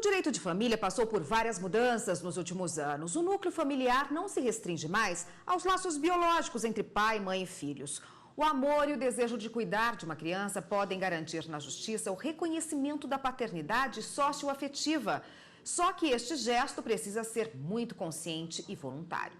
direito de família passou por várias mudanças nos últimos anos. O núcleo familiar não se restringe mais aos laços biológicos entre pai, mãe e filhos. O amor e o desejo de cuidar de uma criança podem garantir na justiça o reconhecimento da paternidade socioafetiva. Só que este gesto precisa ser muito consciente e voluntário.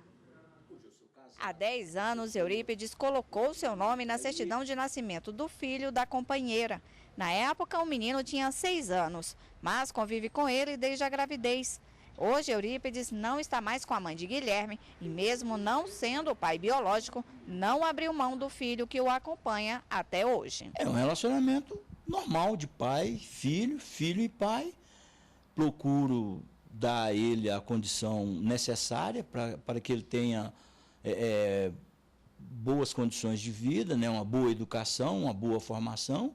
Há 10 anos, Eurípides colocou seu nome na certidão de nascimento do filho da companheira. Na época, o menino tinha 6 anos, mas convive com ele desde a gravidez. Hoje, Eurípides não está mais com a mãe de Guilherme e, mesmo não sendo o pai biológico, não abriu mão do filho que o acompanha até hoje. É um relacionamento normal de pai, filho, filho e pai. Procuro dar a ele a condição necessária para que ele tenha boas condições de vida, né, uma boa educação, uma boa formação,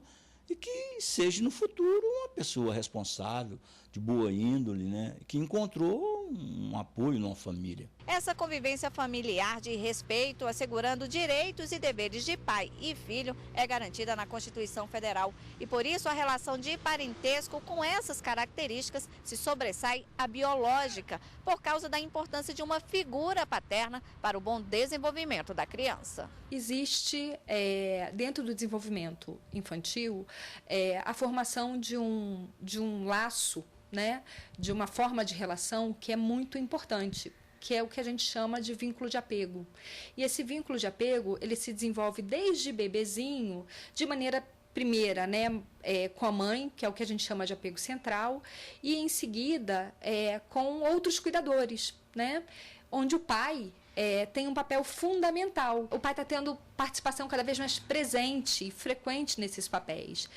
e que seja no futuro uma pessoa responsável, de boa índole, né, que encontrou um apoio numa família. Essa convivência familiar de respeito, assegurando direitos e deveres de pai e filho, é garantida na Constituição Federal. E por isso a relação de parentesco com essas características se sobressai à biológica, por causa da importância de uma figura paterna para o bom desenvolvimento da criança. Existe, dentro do desenvolvimento infantil, a formação de um laço, né, de uma forma de relação que é muito importante, que é o que a gente chama de vínculo de apego. E esse vínculo de apego, ele se desenvolve desde bebezinho, de maneira primeira, né, com a mãe, que é o que a gente chama de apego central, e em seguida com outros cuidadores, né, onde o pai tem um papel fundamental. O pai está tendo participação cada vez mais presente e frequente nesses papéis.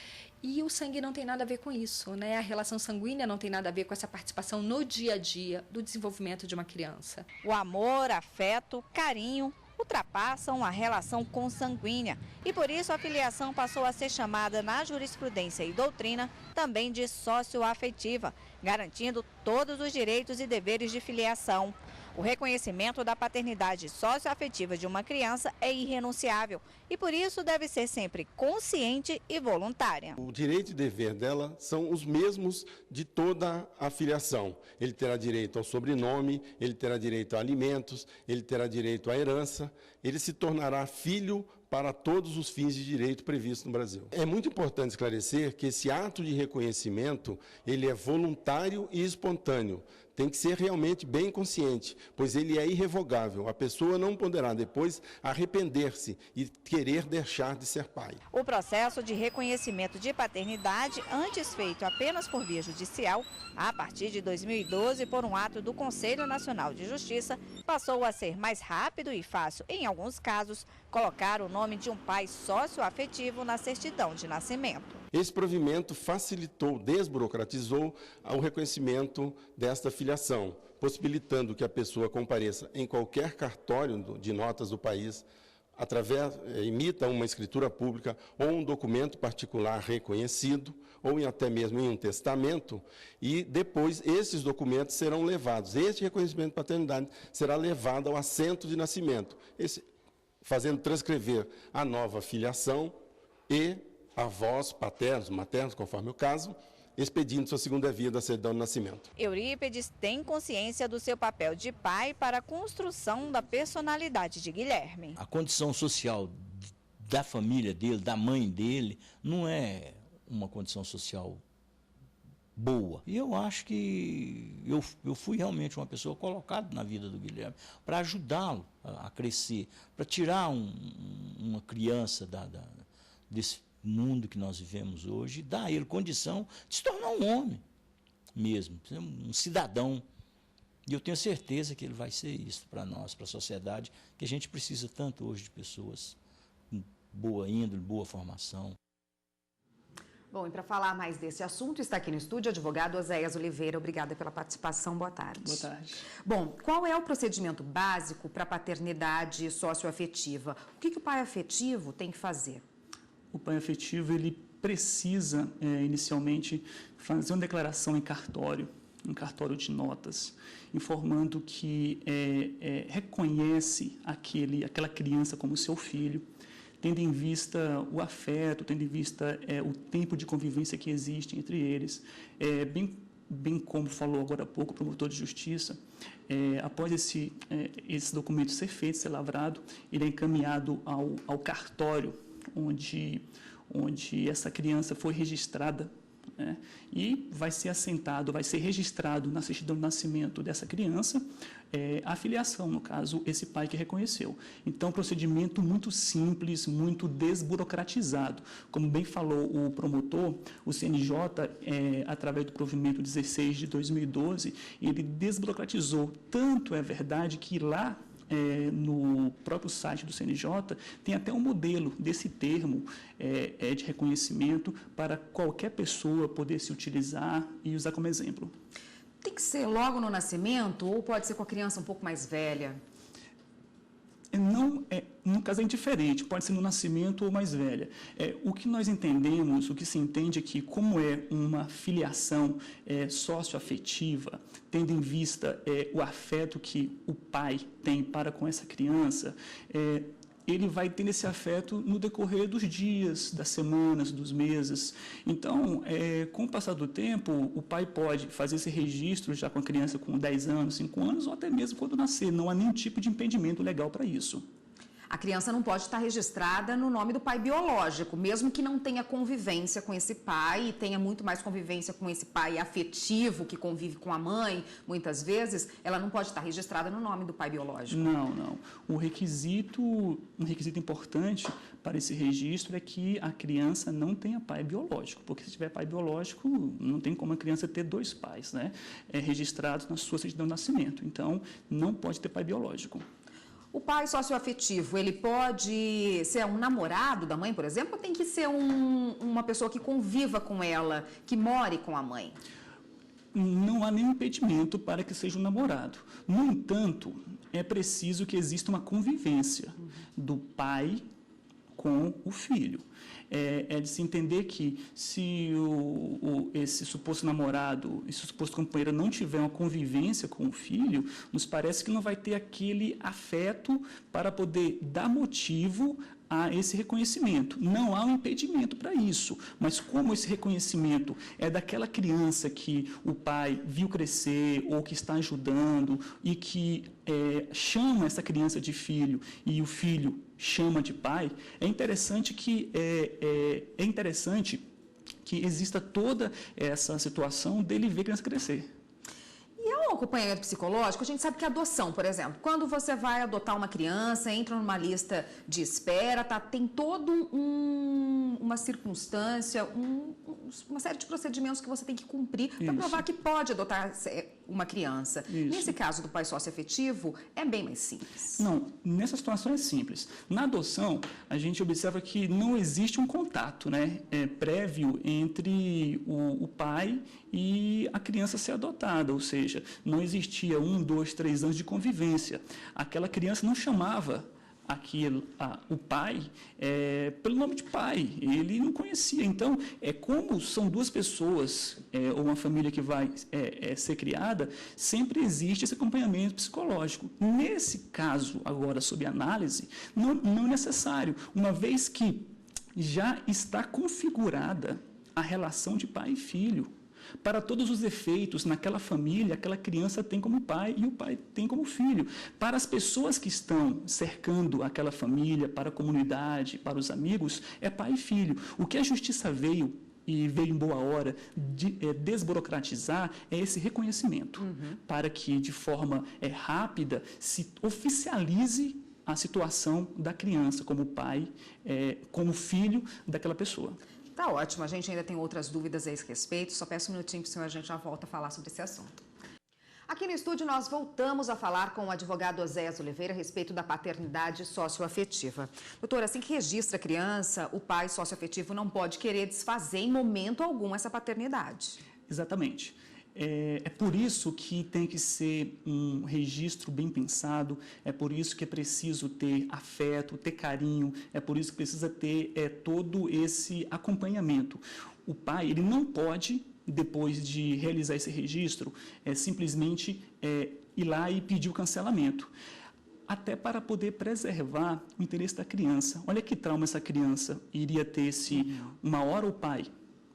E o sangue não tem nada a ver com isso, né? A relação sanguínea não tem nada a ver com essa participação no dia a dia do desenvolvimento de uma criança. O amor, afeto, carinho ultrapassam a relação consanguínea e por isso a filiação passou a ser chamada na jurisprudência e doutrina também de socioafetiva, garantindo todos os direitos e deveres de filiação. O reconhecimento da paternidade socioafetiva de uma criança é irrenunciável e por isso deve ser sempre consciente e voluntária. O direito e dever dela são os mesmos de toda a filiação. Ele terá direito ao sobrenome, ele terá direito a alimentos, ele terá direito à herança, ele se tornará filho para todos os fins de direito previstos no Brasil. É muito importante esclarecer que esse ato de reconhecimento, ele é voluntário e espontâneo. Tem que ser realmente bem consciente, pois ele é irrevogável. A pessoa não poderá depois arrepender-se e querer deixar de ser pai. O processo de reconhecimento de paternidade, antes feito apenas por via judicial, a partir de 2012, por um ato do Conselho Nacional de Justiça, passou a ser mais rápido e fácil, em alguns casos, colocar o nome de um pai socioafetivo na certidão de nascimento. Esse provimento facilitou, desburocratizou o reconhecimento desta filiação, possibilitando que a pessoa compareça em qualquer cartório de notas do país, emita uma escritura pública ou um documento particular reconhecido, ou até mesmo em um testamento, e depois esses documentos serão levados, este reconhecimento de paternidade será levado ao assento de nascimento, fazendo transcrever a nova filiação e avós, paternos, maternos, conforme o caso, expedindo sua segunda via da certidão de nascimento. Eurípides tem consciência do seu papel de pai para a construção da personalidade de Guilherme. A condição social da família dele, da mãe dele, não é uma condição social boa. E eu acho que eu fui realmente uma pessoa colocada na vida do Guilherme para ajudá-lo a crescer, para tirar uma criança desse mundo que nós vivemos hoje e dar a ele condição de se tornar um homem mesmo, um cidadão. E eu tenho certeza que ele vai ser isso para nós, para a sociedade, que a gente precisa tanto hoje de pessoas com boa índole, boa formação. Bom, e para falar mais desse assunto, está aqui no estúdio o advogado Oséias Oliveira. Obrigada pela participação. Boa tarde. Boa tarde. Bom, qual é o procedimento básico para a paternidade socioafetiva? O que o pai afetivo tem que fazer? O pai afetivo, ele precisa, inicialmente, fazer uma declaração em cartório de notas, informando que reconhece aquela criança como seu filho, tendo em vista o afeto, tendo em vista o tempo de convivência que existe entre eles, bem bem como falou agora há pouco o promotor de justiça, após esse documento ser feito, ser lavrado, ele é encaminhado ao cartório onde essa criança foi registrada, né? E vai ser assentado, vai ser registrado na certidão de nascimento dessa criança a filiação, no caso, esse pai que reconheceu. Então, procedimento muito simples, muito desburocratizado. Como bem falou o promotor, o CNJ, através do provimento 16 de 2012, ele desburocratizou. Tanto é verdade que lá, no próprio site do CNJ, tem até um modelo desse termo de reconhecimento para qualquer pessoa poder se utilizar e usar como exemplo. Tem que ser logo no nascimento ou pode ser com a criança um pouco mais velha? Não, no caso é indiferente, pode ser no nascimento ou mais velha. O que nós entendemos, o que se entende é que, como é uma filiação socioafetiva, tendo em vista o afeto que o pai tem para com essa criança, ele vai tendo esse afeto no decorrer dos dias, das semanas, dos meses. Então, com o passar do tempo, o pai pode fazer esse registro já com a criança com 10 anos, 5 anos, ou até mesmo quando nascer. Não há nenhum tipo de impedimento legal para isso. A criança não pode estar registrada no nome do pai biológico, mesmo que não tenha convivência com esse pai e tenha muito mais convivência com esse pai afetivo que convive com a mãe, muitas vezes, ela não pode estar registrada no nome do pai biológico. Não. Um requisito importante para esse registro é que a criança não tenha pai biológico, porque se tiver pai biológico, não tem como a criança ter 2 pais, né? Registrados na sua certidão de nascimento. Então, não pode ter pai biológico. O pai socioafetivo, ele pode ser um namorado da mãe, por exemplo, ou tem que ser uma pessoa que conviva com ela, que more com a mãe? Não há nenhum impedimento para que seja um namorado. No entanto, é preciso que exista uma convivência do pai com o filho. É de se entender que se esse suposto namorado, esse suposto companheiro não tiver uma convivência com o filho, nos parece que não vai ter aquele afeto para poder dar motivo a esse reconhecimento. Não há um impedimento para isso, mas como esse reconhecimento é daquela criança que o pai viu crescer ou que está ajudando e que chama essa criança de filho e o filho chama de pai, é interessante que exista toda essa situação dele ver a criança crescer. E o acompanhamento psicológico, a gente sabe que a adoção, por exemplo, quando você vai adotar uma criança, entra numa lista de espera, tem toda uma circunstância, uma série de procedimentos que você tem que cumprir para provar que pode adotar uma criança. Isso. Nesse caso do pai socioafetivo, é bem mais simples. Não, nessa situação é simples. Na adoção, a gente observa que não existe um contato, né, prévio entre o pai e a criança ser adotada, ou seja, não existia 1, 2, 3 anos de convivência. Aquela criança não chamava o pai pelo nome de pai, ele não conhecia. Então, como são 2 pessoas ou uma família que vai ser criada, sempre existe esse acompanhamento psicológico. Nesse caso, agora, sob análise, não é necessário, uma vez que já está configurada a relação de pai e filho. Para todos os efeitos, naquela família, aquela criança tem como pai e o pai tem como filho. Para as pessoas que estão cercando aquela família, para a comunidade, para os amigos, é pai e filho. O que a justiça veio em boa hora, desburocratizar é esse reconhecimento, para que, de forma rápida, se oficialize a situação da criança como pai, como filho daquela pessoa. Tá ótimo, a gente ainda tem outras dúvidas a esse respeito, só peço um minutinho para o senhor, a gente já volta a falar sobre esse assunto. Aqui no estúdio nós voltamos a falar com o advogado Oséias Oliveira a respeito da paternidade socioafetiva. Doutora, assim que registra a criança, o pai socioafetivo não pode querer desfazer em momento algum essa paternidade. Exatamente. É por isso que tem que ser um registro bem pensado, é por isso que é preciso ter afeto, ter carinho, é por isso que precisa ter todo esse acompanhamento. O pai, ele não pode, depois de realizar esse registro, simplesmente ir lá e pedir o cancelamento, até para poder preservar o interesse da criança. Olha que trauma essa criança iria ter se uma hora o pai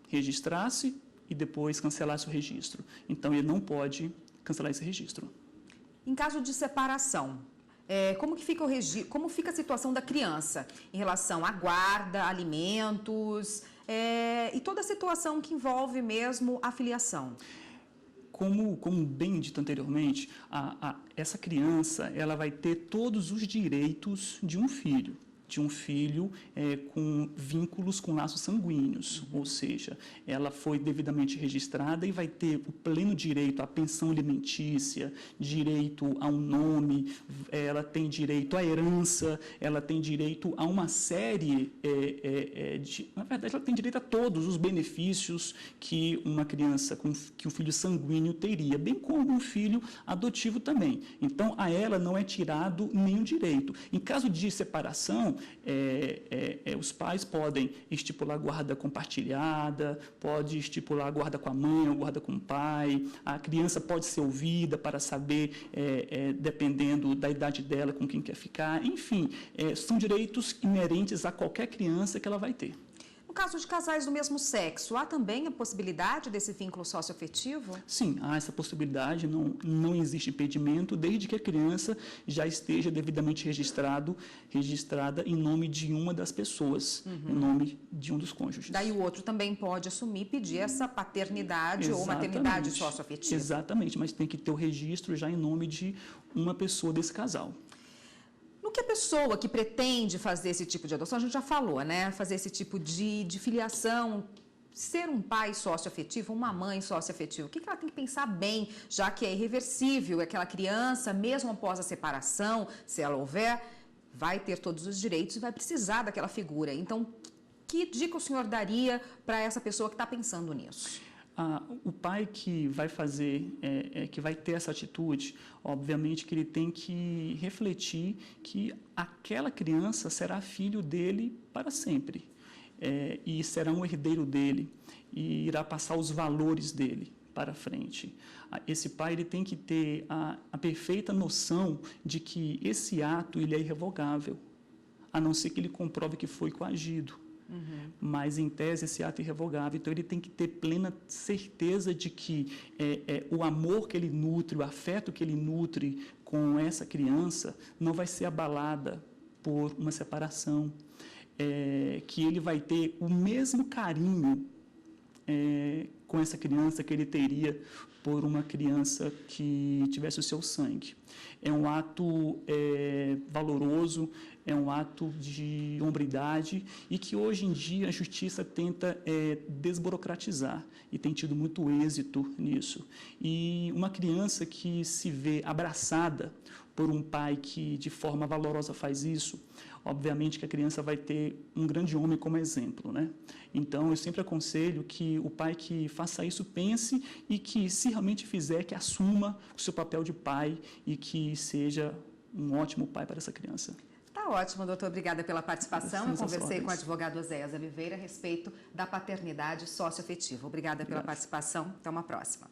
registrasse e depois cancelasse o registro. Então, ele não pode cancelar esse registro. Em caso de separação, como fica a situação da criança em relação à guarda, alimentos e toda a situação que envolve mesmo a filiação? Como bem dito anteriormente, essa criança ela vai ter todos os direitos de um filho com vínculos com laços sanguíneos, ou seja, ela foi devidamente registrada e vai ter o pleno direito à pensão alimentícia, direito a um nome, ela tem direito à herança, ela tem direito a uma série na verdade, ela tem direito a todos os benefícios que uma criança, que um filho sanguíneo teria, bem como um filho adotivo também. Então, a ela não é tirado nenhum direito. Em caso de separação, os pais podem estipular guarda compartilhada, pode estipular guarda com a mãe ou guarda com o pai, a criança pode ser ouvida para saber, dependendo da idade dela, com quem quer ficar, enfim, são direitos inerentes a qualquer criança que ela vai ter. No caso de casais do mesmo sexo, há também a possibilidade desse vínculo socioafetivo? Sim, há essa possibilidade, não existe impedimento, desde que a criança já esteja devidamente registrada em nome de uma das pessoas, em nome de um dos cônjuges. Daí o outro também pode assumir e pedir essa paternidade ou maternidade socioafetiva. Exatamente, mas tem que ter o registro já em nome de uma pessoa desse casal. No que a pessoa que pretende fazer esse tipo de adoção, a gente já falou, né? Fazer esse tipo de filiação, ser um pai socioafetivo, uma mãe socioafetiva, o que ela tem que pensar bem, já que é irreversível, aquela criança, mesmo após a separação, se ela houver, vai ter todos os direitos e vai precisar daquela figura. Então, que dica o senhor daria para essa pessoa que está pensando nisso? O pai que vai fazer, que vai ter essa atitude, obviamente que ele tem que refletir que aquela criança será filho dele para sempre, e será um herdeiro dele, e irá passar os valores dele para frente. Esse pai ele tem que ter a perfeita noção de que esse ato ele é irrevogável, a não ser que ele comprove que foi coagido. Mas, em tese, esse ato é irrevogável. Então, ele tem que ter plena certeza de que o amor que ele nutre, o afeto que ele nutre com essa criança não vai ser abalada por uma separação, que ele vai ter o mesmo carinho com essa criança que ele teria por uma criança que tivesse o seu sangue. É um ato valoroso, é um ato de hombridade e que hoje em dia a justiça tenta desburocratizar e tem tido muito êxito nisso. E uma criança que se vê abraçada por um pai que de forma valorosa faz isso, obviamente que a criança vai ter um grande homem como exemplo, né? Então, eu sempre aconselho que o pai que faça isso pense e que, se realmente fizer, que assuma o seu papel de pai e que seja um ótimo pai para essa criança. Tá ótimo, doutor. Obrigada pela participação. Eu conversei com o advogado Oséias Oliveira a respeito da paternidade socioafetiva. Obrigada pela participação. Até uma próxima.